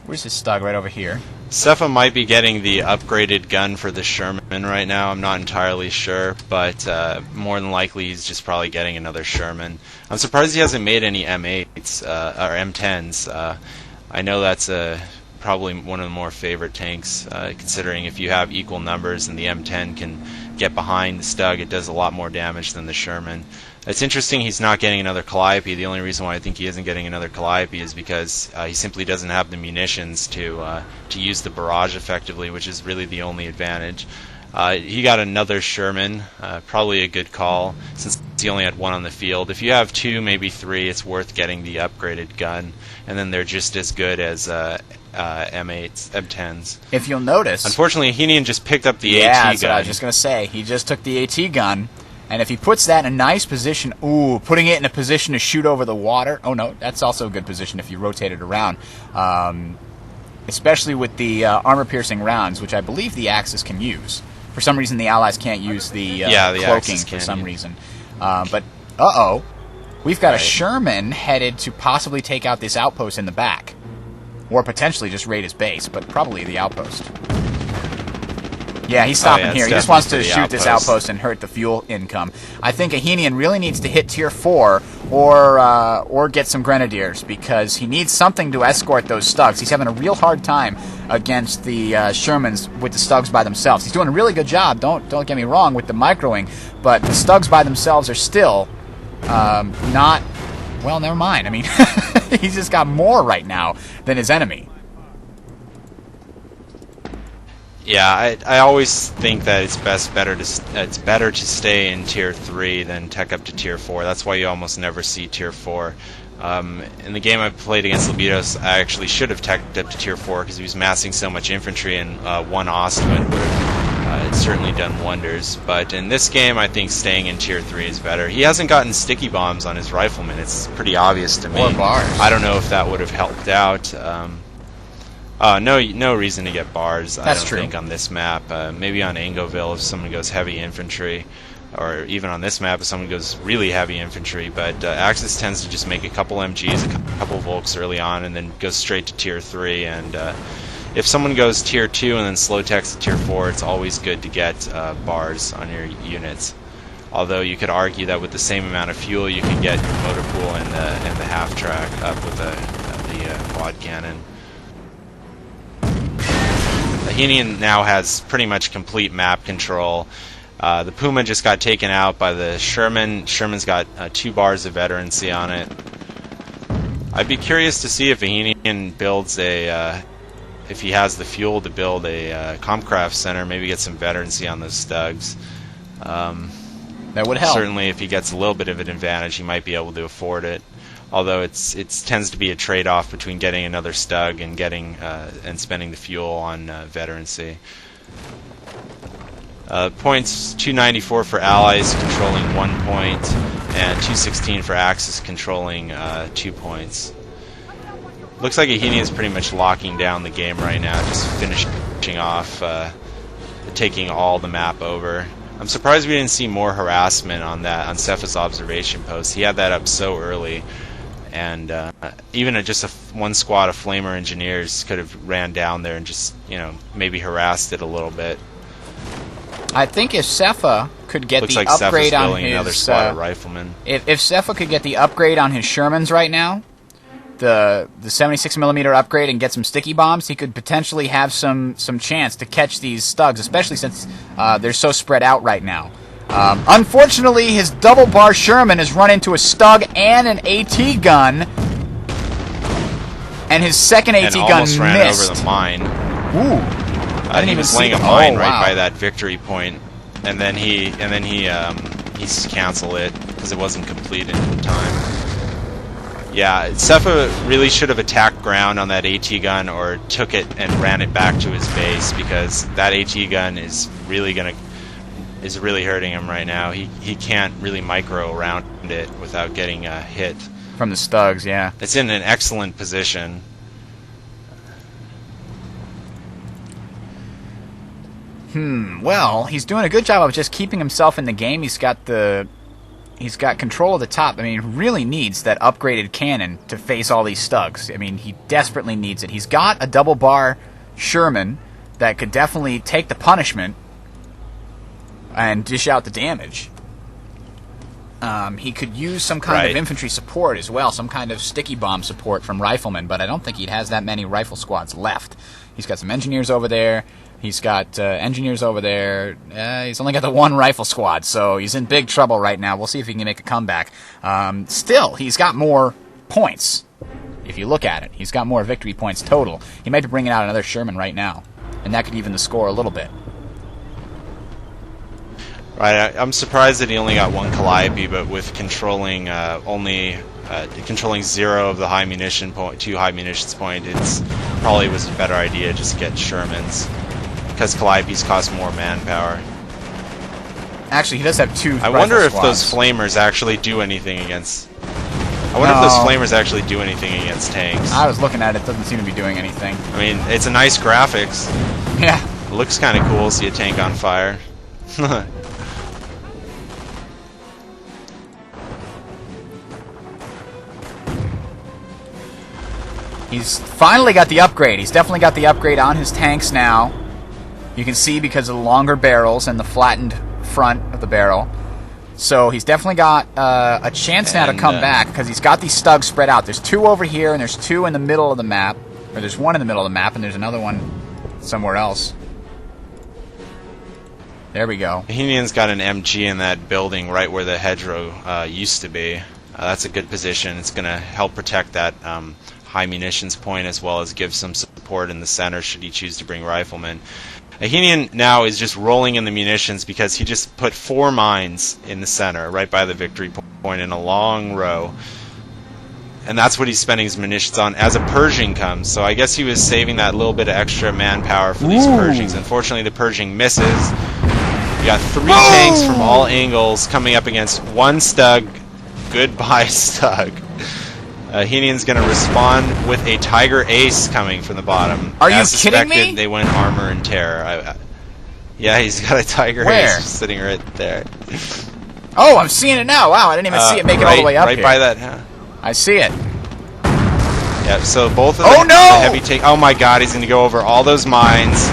Where's his Stug? Right over here. Sepha might be getting the upgraded gun for the Sherman right now. I'm not entirely sure, but more than likely he's just probably getting another Sherman. I'm surprised he hasn't made any M8s or M10s. I know that's probably one of the more favorite tanks, considering if you have equal numbers and the M10 can get behind the Stug, it does a lot more damage than the Sherman. It's interesting he's not getting another Calliope. The only reason why I think he isn't getting another Calliope is because he simply doesn't have the munitions to use the barrage effectively, which is really the only advantage. He got another Sherman, probably a good call, since he only had 1 on the field. If you have 2, maybe 3, it's worth getting the upgraded gun, and then they're just as good as M8s, M10s. If you'll notice... Unfortunately, Ahenian just picked up the AT gun. Yeah, that's what I was just going to say. He just took the AT gun, and if he puts that in a nice position... Ooh, putting it in a position to shoot over the water... Oh, no, that's also a good position if you rotate it around. Especially with the armor-piercing rounds, which I believe the Axis can use. For some reason, the Allies can't use the cloaking for some reason. But, uh-oh. We've got a Sherman headed to possibly take out this outpost in the back. Or potentially just raid his base, but probably the outpost. Yeah, he's stopping here. He just wants to shoot this outpost and hurt the fuel income. I think Ahenian really needs to hit Tier 4 or get some Grenadiers, because he needs something to escort those Stugs. He's having a real hard time against the Shermans with the Stugs by themselves. He's doing a really good job, don't get me wrong, with the microing, but the Stugs by themselves are still not... Well, never mind. I mean, he's just got more right now than his enemy. Yeah, I always think that it's better to stay in Tier 3 than tech up to Tier 4. That's why you almost never see Tier 4. In the game I played against Libidos, I actually should have teched up to Tier 4 because he was massing so much infantry, and 1 Ostwind would have certainly done wonders. But in this game, I think staying in Tier 3 is better. He hasn't gotten sticky bombs on his riflemen. It's pretty obvious to me. Or bars. I don't know if that would have helped out. No reason to get bars, I don't think, on this map. Maybe on Angoville if someone goes heavy infantry, or even on this map if someone goes really heavy infantry, but Axis tends to just make a couple MGs, a couple Volks early on, and then goes straight to Tier 3, and if someone goes Tier 2 and then slow techs to Tier 4, it's always good to get bars on your units. Although you could argue that with the same amount of fuel you can get your motor pool and the half-track up with the quad cannon. Ahenian now has pretty much complete map control. The Puma just got taken out by the Sherman. Sherman's got 2 bars of veterancy on it. I'd be curious to see if Ahenian builds if he has the fuel to build a Comcraft Center, maybe get some veterancy on those Stugs. That would help. Certainly if he gets a little bit of an advantage, he might be able to afford it. Although it tends to be a trade-off between getting another Stug and getting and spending the fuel on veterancy. Points 294 for allies controlling 1 point, and 216 for Axis controlling 2 points. Looks like Ahenian's pretty much locking down the game right now, just finishing off, taking all the map over. I'm surprised we didn't see more harassment on Sepha's observation post. He had that up so early. And even just one squad of Flamer engineers could have ran down there and just, maybe harassed it a little bit. I think if Sepha could get Looks the like upgrade Sepha's on building another his squad of riflemen. If Sepha could get the upgrade on his Shermans right now, the 76mm upgrade, and get some sticky bombs, he could potentially have some chance to catch these Stugs, especially since they're so spread out right now. Unfortunately, his double bar Sherman has run into a Stug and an AT gun, and his second AT gun almost ran missed. over the mine. Ooh, I didn't he even was see laying a it. mine Oh, right wow. by that victory point, and then he canceled it because it wasn't complete in time. Yeah, Sepha really should have attacked ground on that AT gun or took it and ran it back to his base, because that AT gun is really hurting him right now. He can't really micro around it without getting hit From the Stugs, yeah. It's in an excellent position. Well, he's doing a good job of just keeping himself in the game. He's got control of the top. I mean, he really needs that upgraded cannon to face all these Stugs. I mean, he desperately needs it. He's got a double bar Sherman that could definitely take the punishment and dish out the damage. He could use some kind of infantry support as well, some kind of sticky bomb support from riflemen, but I don't think he has that many rifle squads left. He's got some engineers over there. He's got engineers over there. He's only got the one rifle squad, so he's in big trouble right now. We'll see if he can make a comeback. Still, he's got more points. If you look at it, he's got more victory points total. He might be bringing out another Sherman right now, and that could even the score a little bit. Right, I'm surprised that he only got one Calliope, but with controlling controlling 0 of the high munition point, 2 high munitions point, it's probably was a better idea just to get Shermans, because Calliopes cost more manpower. Actually, he does have 2 I wonder if squads. those flamers actually do anything against. I wonder if those flamers actually do anything against tanks. I was looking at it; doesn't seem to be doing anything. I mean, it's a nice graphics. Yeah. It looks kind of cool. See a tank on fire. He's finally got the upgrade. He's definitely got the upgrade on his tanks now. You can see because of the longer barrels and the flattened front of the barrel. So he's definitely got a chance now to come back, because he's got these Stugs spread out. There's 2 over here, and there's 2 in the middle of the map. Or there's 1 in the middle of the map, and there's another one somewhere else. There we go. Ahenian's got an MG in that building right where the hedgerow used to be. That's a good position. It's going to help protect that high munitions point, as well as give some support in the center should he choose to bring riflemen. Ahenian now is just rolling in the munitions because he just put 4 mines in the center, right by the victory point in a long row. And that's what he's spending his munitions on as a Pershing comes. So I guess he was saving that little bit of extra manpower for these Pershings. Unfortunately, the Pershing misses. You got 3 tanks from all angles coming up against 1 Stug. Goodbye, Stug. Ahenian's going to respond with a Tiger Ace coming from the bottom. Are you As kidding suspected, me? They went armor and terror. Yeah, he's got a Tiger Where? Ace sitting right there. Oh, I'm seeing it now. Wow, I didn't even see it make it all the way up right here. by that. I see it. Yeah, so both of Oh, them, no! the heavy tank. Oh my God, he's going to go over all those mines.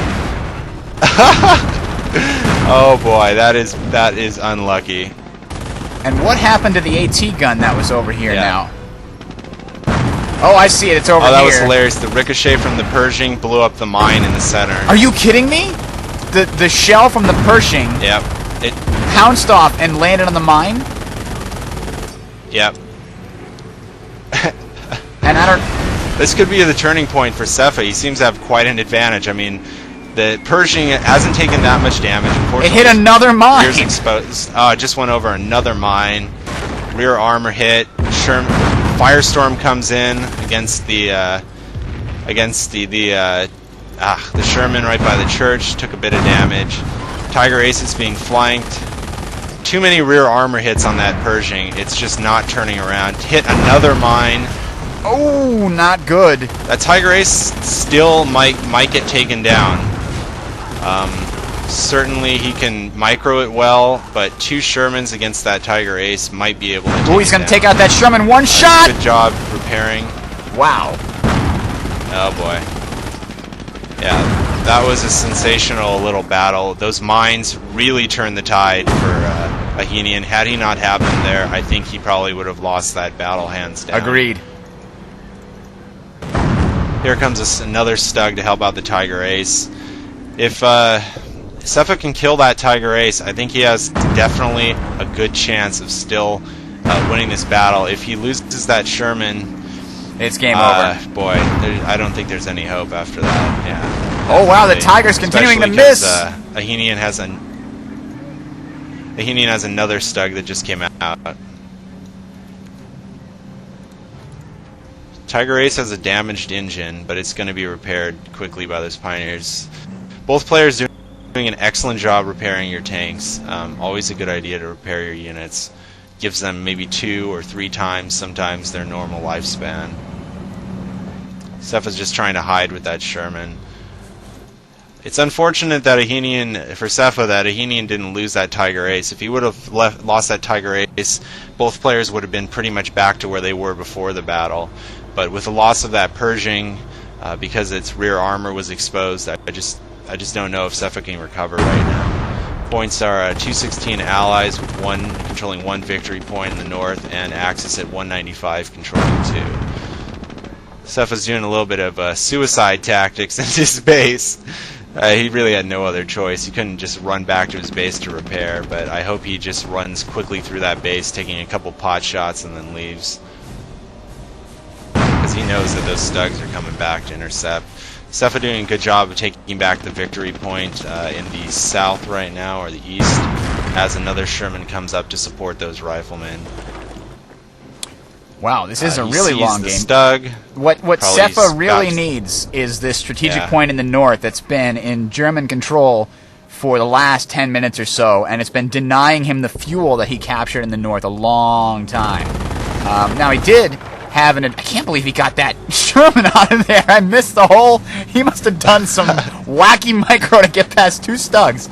Oh boy, that is unlucky. And what happened to the AT gun that was over here now? Oh, I see it. It's over here. Oh, that was hilarious. The ricochet from the Pershing blew up the mine in the center. Are you kidding me? The shell from the Pershing Yep. pounced off and landed on the mine? Yep. And I don't... This could be the turning point for Sepha. He seems to have quite an advantage. I mean, the Pershing hasn't taken that much damage. It hit another mine. Rear's exposed. Oh, it just went over another mine. Rear armor hit. Firestorm comes in against the Sherman right by the church. Took a bit of damage. Tiger Ace is being flanked. Too many rear armor hits on that Pershing. It's just not turning around. Hit another mine. Oh, not good. That Tiger Ace still might get taken down. Certainly he can micro it well, but 2 Shermans against that Tiger Ace might be able to take it down. Oh, he's going to take out that Sherman. One shot! Good job repairing. Wow. Oh boy. Yeah, that was a sensational little battle. Those mines really turned the tide for Ahenian. Had he not happened there, I think he probably would have lost that battle hands down. Agreed. Here comes another Stug to help out the Tiger Ace. If Sepha can kill that Tiger Ace, I think he has definitely a good chance of still winning this battle. If he loses that Sherman, it's game over. Boy, I don't think there's any hope after that. Yeah. Oh wow, the Tiger's continuing to miss. Ahenian has another Stug that just came out. Tiger Ace has a damaged engine, but it's going to be repaired quickly by those Pioneers. Both players doing an excellent job repairing your tanks. Always a good idea to repair your units. Gives them maybe 2 or 3 times sometimes their normal lifespan. Sepha's just trying to hide with that Sherman. It's unfortunate that for Sepha, that Ahenian didn't lose that Tiger Ace. If he would have lost that Tiger Ace, both players would have been pretty much back to where they were before the battle. But with the loss of that Pershing, because its rear armor was exposed, I just don't know if Sepha can recover right now. Points are 216 allies with controlling 1 victory point in the north, and Axis at 195 controlling 2. Sepha's doing a little bit of suicide tactics in his base. He really had no other choice. He couldn't just run back to his base to repair, but I hope he just runs quickly through that base, taking a couple pot shots and then leaves. Because he knows that those Stugs are coming back to intercept. Sepha doing a good job of taking back the victory point in the south right now, or the east, as another Sherman comes up to support those riflemen. Wow, this is a really long game. Stug. What Sepha really needs is this strategic point in the north that's been in German control for the last 10 minutes or so, and it's been denying him the fuel that he captured in the north a long time. Now, he did have I can't believe he got that Sherman out of there. I missed the whole. He must have done some wacky micro to get past 2 Stugs.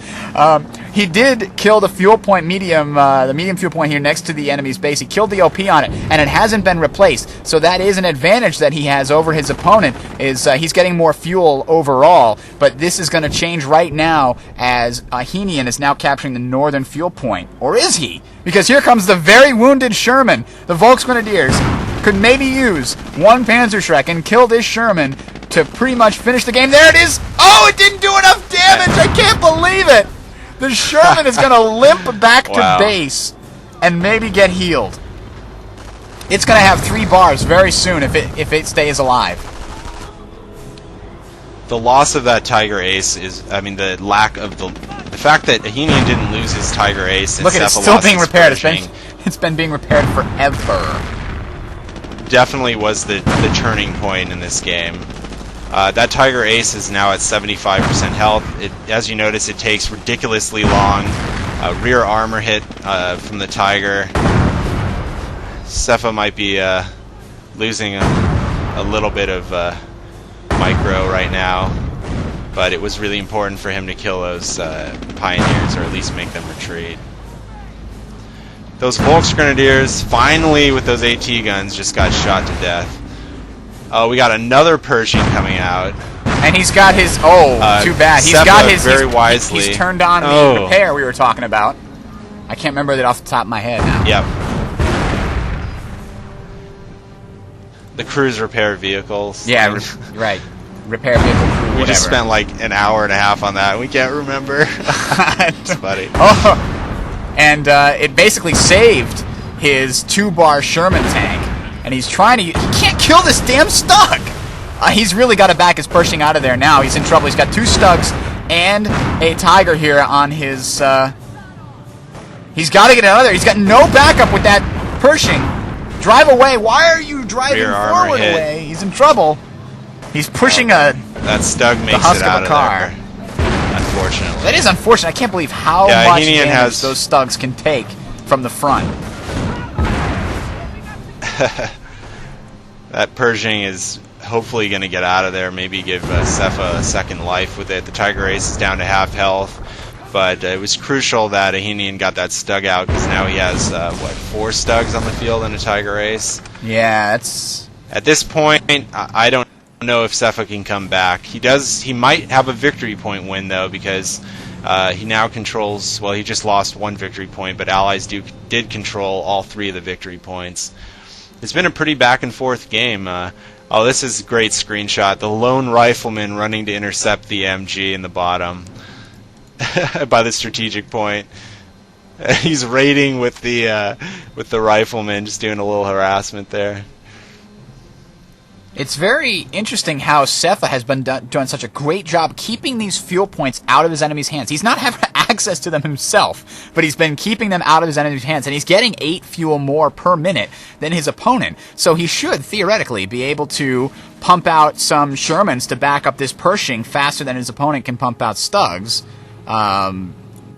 He did kill the fuel point the medium fuel point here next to the enemy's base. He killed the OP on it, and it hasn't been replaced. So that is an advantage that he has over his opponent, is he's getting more fuel overall. But this is going to change right now as Ahenian is now capturing the northern fuel point. Or is he? Because here comes the very wounded Sherman. The Volksgrenadiers could maybe use 1 Panzerschreck and kill this Sherman to pretty much finish the game. There it is! Oh, it didn't do enough damage! I can't believe it! The Sherman is going to limp back to base and maybe get healed. It's going to have 3 bars very soon if it stays alive. The loss of that Tiger Ace is, the lack of the fact that Ahenian didn't lose his Tiger Ace. Look at it, it's still being repaired. It's been being repaired forever. Definitely was the turning point in this game. That Tiger Ace is now at 75% health. As you notice, it takes ridiculously long. Rear armor hit from the Tiger. Sepha might be losing a little bit of micro right now, but it was really important for him to kill those Pioneers, or at least make them retreat. Those Volksgrenadiers, finally with those AT guns, just got shot to death. Oh, we got another Pershing coming out. And he's got his... too bad. He's Sepha got his... very wisely. He's turned on the repair we were talking about. I can't remember that off the top of my head now. Yep. The cruise repair vehicles. Yeah, right. Repair vehicle crew, whatever. We just spent like an hour and a half on that. We can't remember. It's funny. Oh. And it basically saved his 2-bar Sherman tank. And he's trying to... He can't kill this damn Stug! He's really got to back his Pershing out of there now. He's in trouble. He's got 2 Stugs and a Tiger here on his... He's got to get out of there. He's got no backup with that Pershing. Drive away! Why are you driving Rear armor forward hit. away? He's in trouble. He's pushing That Stug makes husk it of a out of car. there. Unfortunately. That is unfortunate. I can't believe how Yeah, much Ahenian damage has- those Stugs can take from the front. That Pershing is hopefully going to get out of there, maybe give Sepha a second life with it. The Tiger Ace is down to half health, but it was crucial that Ahenian got that Stug out, because now he has, 4 Stugs on the field and a Tiger Ace. Yeah, it's... At this point, I don't know if Sepha can come back. He might have a victory point win, though, because he now controls, well, he just lost 1 victory point, but allies did control all 3 of the victory points. It's been a pretty back-and-forth game. Oh, this is a great screenshot. The lone rifleman running to intercept the MG in the bottom by the strategic point. He's raiding with the rifleman, just doing a little harassment there. It's very interesting how Sepha has been doing such a great job keeping these fuel points out of his enemy's hands. He's not having access to them himself, but he's been keeping them out of his enemy's hands, and he's getting 8 fuel more per minute than his opponent. So he should, theoretically, be able to pump out some Shermans to back up this Pershing faster than his opponent can pump out Stugs.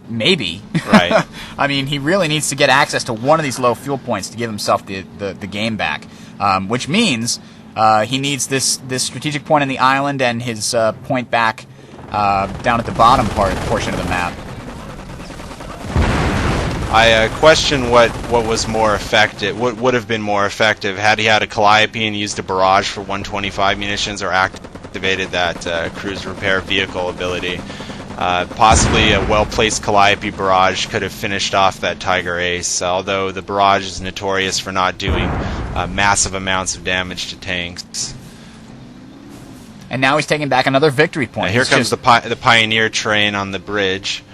Maybe. Right. I mean, he really needs to get access to one of these low fuel points to give himself the game back, which means... he needs this strategic point on the island and his point back down at the bottom portion of the map. I question what was more effective, what would have been more effective had he had a Calliope and used a barrage for 125 munitions, or activated that cruise repair vehicle ability. Possibly a well-placed Calliope barrage could have finished off that Tiger Ace, although the barrage is notorious for not doing massive amounts of damage to tanks. And now he's taking back another victory point. Now here comes the Pioneer train on the bridge.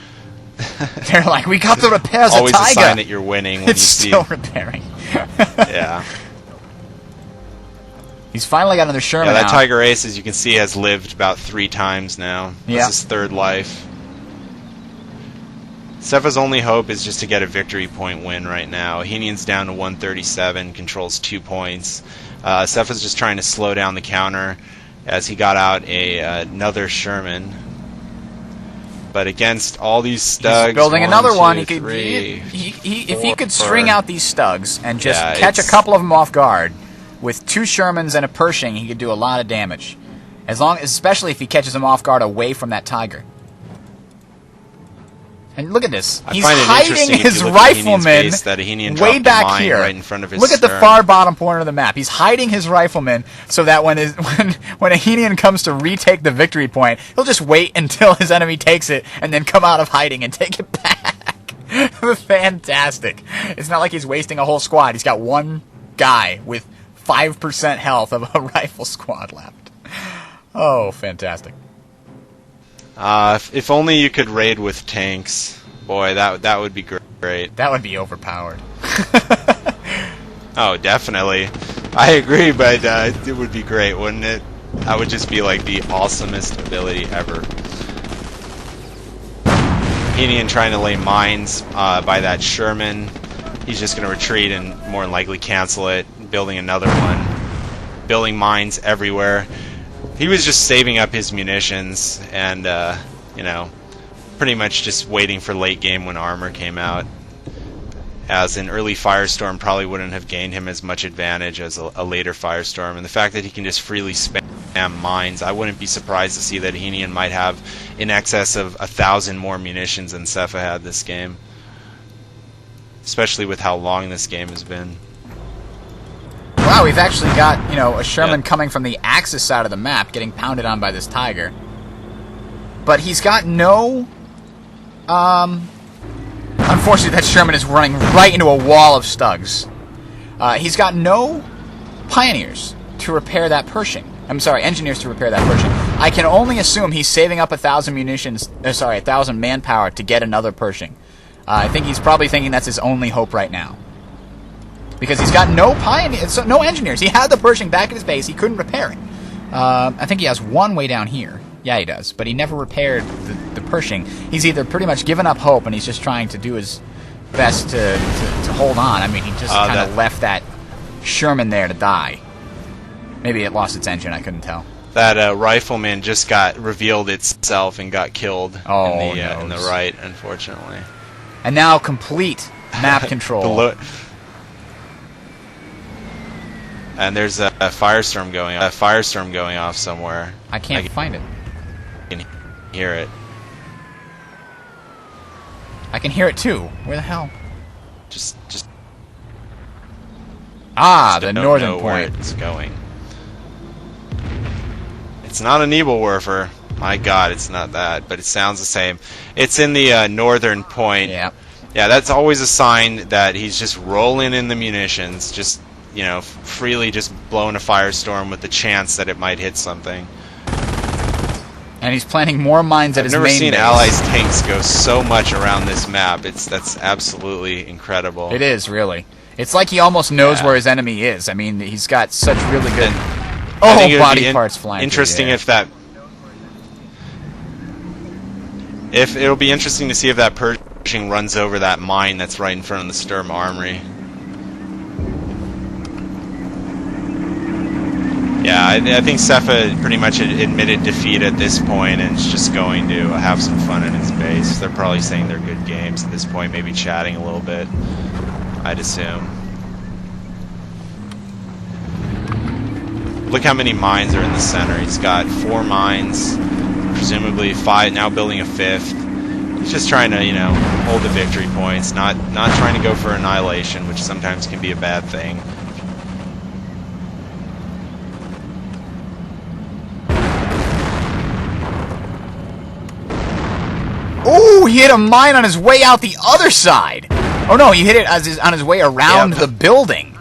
They're like, we got to repair the Always Tiger. a sign that you're winning when It's you see. still repairing. Yeah. He's finally got another Sherman Yeah, that out. Tiger Ace, as you can see, has lived about 3 times now. Yeah. This is his 3rd life. Sepha's only hope is just to get a victory point win right now. Ahenian's down to 137, controls 2 points. Sepha's just trying to slow down the counter as he got out another Sherman. But against all these Stugs, He's building 1, another 2, one. Three, If he could 4. string out these Stugs and just Yeah, catch a it's- couple of them off guard, with 2 Shermans and a Pershing, he could do a lot of damage. Especially if he catches them off guard away from that Tiger. And look at this. I He's find it hiding interesting if his you look at Ahenian's rifleman base that Ahenian dropped way a back mine here. right in front of his Look at the stern. far bottom corner of the map. He's hiding his rifleman so that when Ahenian comes to retake the victory point, he'll just wait until his enemy takes it and then come out of hiding and take it back. Fantastic. It's not like he's wasting a whole squad. He's got one guy with 5% health of a rifle squad left. Oh, fantastic. If only you could raid with tanks. Boy, that would be great. That would be overpowered. Oh, definitely. I agree, but it would be great, wouldn't it? That would just be like the awesomest ability ever. Ahenian trying to lay mines by that Sherman. He's just going to retreat and more than likely cancel it, building another one. Building mines everywhere. He was just saving up his munitions and, you know, pretty much just waiting for late game when armor came out. As an early Firestorm probably wouldn't have gained him as much advantage as a later Firestorm. And the fact that he can just freely spam mines, I wouldn't be surprised to see that Ahenian might have in excess of 1,000 more munitions than Sepha had this game. Especially with how long this game has been. Wow, we've actually got, a Sherman coming from the Axis side of the map, getting pounded on by this Tiger. But he's got no... Unfortunately, that Sherman is running right into a wall of Stugs. He's got no Pioneers to repair that Pershing. I'm sorry, Engineers to repair that Pershing. I can only assume he's saving up 1,000 munitions... 1,000 manpower to get another Pershing. I think he's probably thinking that's his only hope right now. Because he's got no Pioneers, no Engineers. He had the Pershing back at his base. He couldn't repair it. I think he has one way down here. Yeah, he does. But he never repaired the Pershing. He's either pretty much given up hope and he's just trying to do his best to hold on. I mean, he just kind of left that Sherman there to die. Maybe it lost its engine, I couldn't tell. That rifleman just got revealed itself and got killed in the right, unfortunately. And now complete map control. And there's a firestorm going off somewhere. I can't find it. I can hear it. I can hear it too. Where the hell? Just the northern know where point. it's going. It's not a Nebelwerfer. My God, it's not that, but it sounds the same. It's in the northern point. Yeah. Yeah, that's always a sign that he's just rolling in the munitions, just, you know, freely just blowing a firestorm with the chance that it might hit something. And he's planting more mines at his main base. I've never seen Allies tanks go so much around this map. That's absolutely incredible. It is, really. It's like he almost knows where his enemy is. I mean, he's got such really good body parts flying. Interesting if it'll be interesting to see if that Pershing runs over that mine that's right in front of the Sturm Armory. Yeah, I think Sepha pretty much admitted defeat at this point and is just going to have some fun in his base. They're probably saying they're good games at this point, maybe chatting a little bit, I'd assume. Look how many mines are in the center. He's got 4 mines, presumably 5, now building a 5th. He's just trying to, you know, hold the victory points, not trying to go for annihilation, which sometimes can be a bad thing. Oh, he hit a mine on his way out the other side. Oh no, he hit it on his way around the building.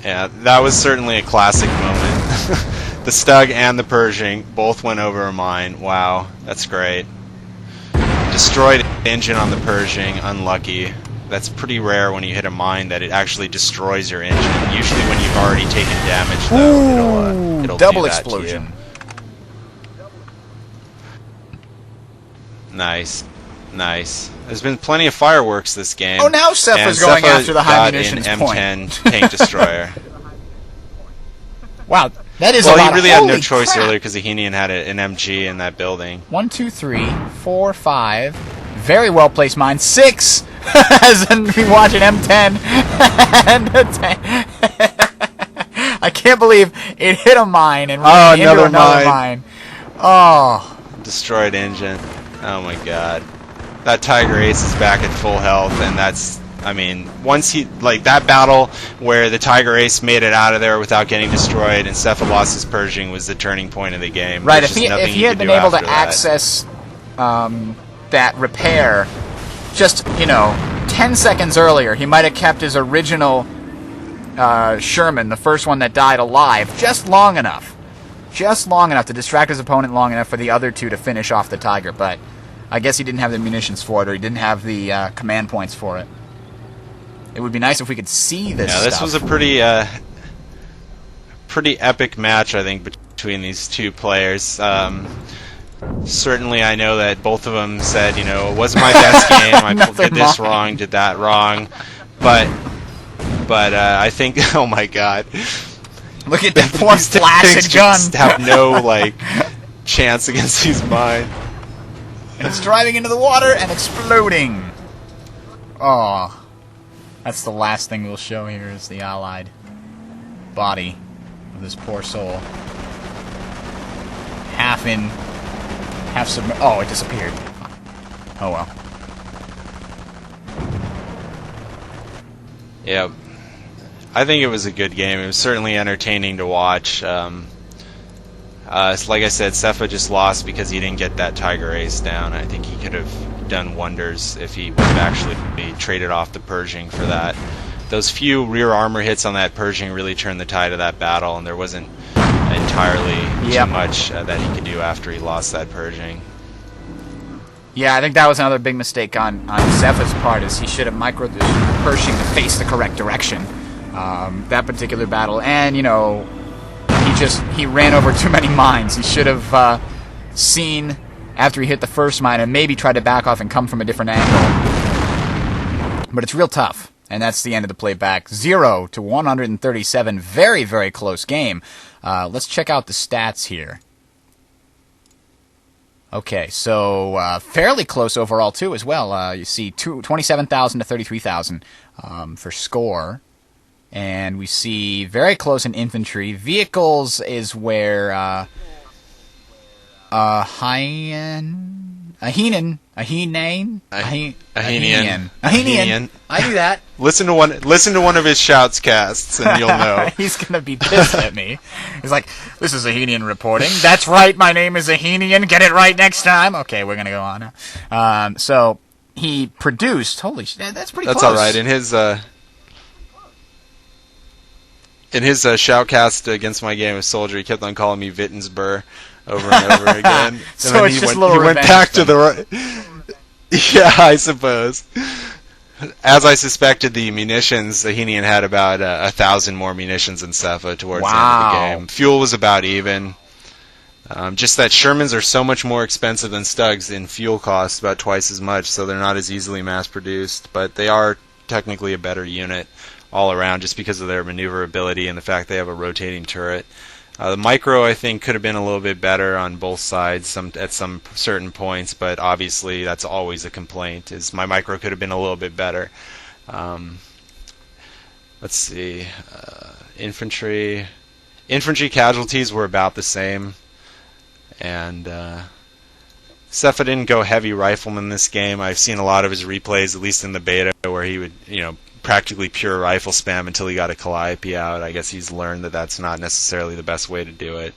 Yeah, that was certainly a classic moment. The Stug and the Pershing both went over a mine. Wow, that's great. Destroyed engine on the Pershing, unlucky. That's pretty rare when you hit a mine that it actually destroys your engine. Usually when you've already taken damage, though, it'll double do that explosion. to you. Nice. Nice. There's been plenty of fireworks this game. Oh, now Sepha's going after the high munitions an point. M10 tank destroyer. Wow, that is a well, lot. He really had no Holy choice crap. earlier because Ahenian had an MG in that building. 1, 2, 3, 4, 5. Very well placed mine. 6. As we watch an M10 and a tank. I can't believe it hit a mine and ran into another mine. Oh. Destroyed engine. Oh my God. That Tiger Ace is back at full health, and that's, I mean, once he, like, that battle where the Tiger Ace made it out of there without getting destroyed and Sepha lost his Pershing was the turning point of the game. Right, if he had been able to access that repair just, 10 seconds earlier, he might have kept his original Sherman, the first one that died, alive just long enough. Just long enough to distract his opponent long enough for the other two to finish off the Tiger, but I guess he didn't have the munitions for it, or he didn't have the command points for it. It would be nice if we could see this stuff. Yeah, this was a pretty epic match, I think, between these two players. Certainly, I know that both of them said, it wasn't my best game. I did this wrong, did that wrong. But I think, oh my God. Look at that poor flaccid gun. Just have no, chance against these mines. And it's driving into the water and exploding. Oh. That's the last thing we'll show here is the allied body of this poor soul. Half in, half submerged. Oh, it disappeared. Oh well. Yep. I think it was a good game. It was certainly entertaining to watch. Like I said, Sepha just lost because he didn't get that Tiger Ace down. I think he could have done wonders if he would have actually traded off the Pershing for that. Those few rear armor hits on that Pershing really turned the tide of that battle, and there wasn't entirely too much that he could do after he lost that Pershing. Yeah, I think that was another big mistake on Sepha's part, is he should have microed the Pershing to face the correct direction. That particular battle, and he ran over too many mines. He should have seen after he hit the first mine and maybe tried to back off and come from a different angle. But it's real tough. And that's the end of the playback. 0 to 137. Very, very close game. Let's check out the stats here. Okay, so fairly close overall, too, as well. You see 27,000 to 33,000 for score. And we see very close in infantry. Vehicles is where Ahenian. I do that. Listen to one of his shouts casts, and you'll know. He's gonna be pissed at me. He's like, "This is Ahenian reporting." That's right. My name is Ahenian. Get it right next time. Okay, we're gonna go on now. So he produced. Holy shit, that's pretty. That's close. all right. In his shoutcast against my game of Soldier, he kept on calling me Wittensburg over and over again. So and then it's just a little he went back to the right. Yeah, I suppose. As I suspected, the munitions, Ahenian had about 1,000 more munitions than Sepha towards the end of the game. Fuel was about even. Just that Shermans are so much more expensive than Stugs in fuel costs, about twice as much, so they're not as easily mass-produced. But they are technically a better unit all around, just because of their maneuverability and the fact they have a rotating turret. The micro, I think, could have been a little bit better on both sides at some certain points, but obviously that's always a complaint, is my micro could have been a little bit better. Let's see. Infantry casualties were about the same, and Sepha didn't go heavy rifleman this game. I've seen a lot of his replays, at least in the beta, where he would, practically pure rifle spam until he got a Calliope out. I guess he's learned that that's not necessarily the best way to do it.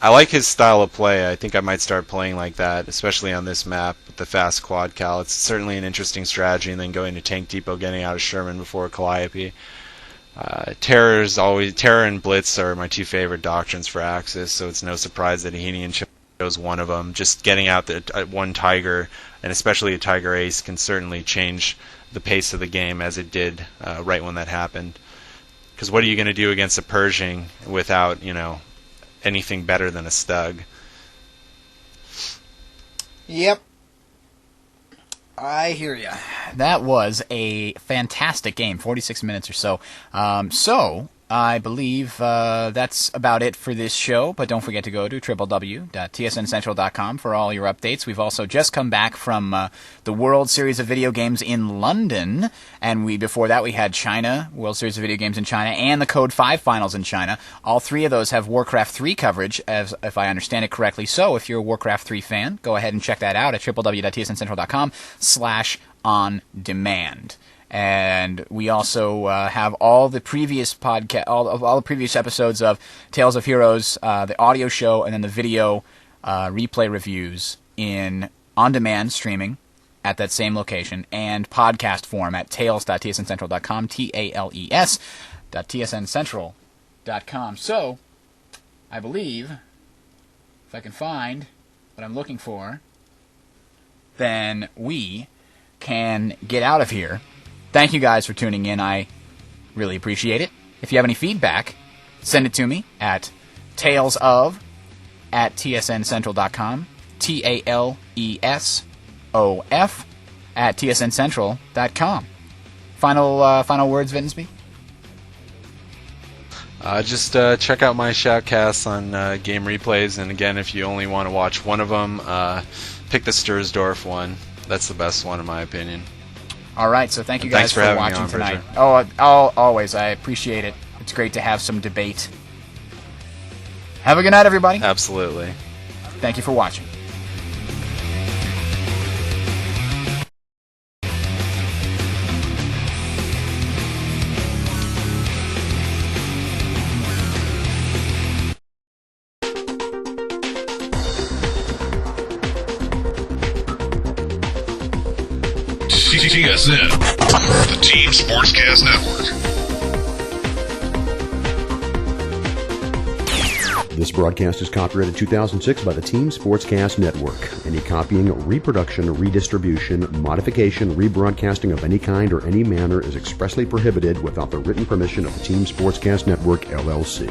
I like his style of play. I think I might start playing like that, especially on this map with the fast quad cal. It's certainly an interesting strategy, and then going to Tank Depot, getting out of Sherman before Calliope. Terror and Blitz are my two favorite doctrines for Axis, so it's no surprise that Ahenian chose one of them. Just getting out one Tiger, and especially a Tiger Ace, can certainly change the pace of the game, as it did right when that happened. Because what are you going to do against a Pershing without, anything better than a Stug? Yep. I hear ya. That was a fantastic game, 46 minutes or so. So, I believe that's about it for this show, but don't forget to go to www.tsncentral.com for all your updates. We've also just come back from the World Series of Video Games in London, and before that we had China, World Series of Video Games in China, and the Code 5 finals in China. All three of those have Warcraft 3 coverage, if I understand it correctly. So if you're a Warcraft 3 fan, go ahead and check that out at www.tsncentral.com/on-demand. And we also have all the previous all the previous episodes of Tales of Heroes, the audio show, and then the video replay reviews in on-demand streaming at that same location, and podcast form at tales.tsncentral.com, tales.tsncentral.com. So, I believe, if I can find what I'm looking for, then we can get out of here. Thank you guys for tuning in. I really appreciate it. If you have any feedback, send it to me at talesof@tsncentral.com, TALESOF@tsncentral.com. Final words, Vittensby? Just check out my shoutcasts on game replays, and again, if you only want to watch one of them, pick the Stursdorf one. That's the best one in my opinion. All right, so thank you guys for watching tonight. Always, I appreciate it. It's great to have some debate. Have a good night, everybody. Absolutely. Thank you for watching. TSN, the Team Sportscast Network. This broadcast is copyrighted 2006 by the Team Sportscast Network. Any copying, reproduction, redistribution, modification, rebroadcasting of any kind or any manner is expressly prohibited without the written permission of the Team Sportscast Network, LLC.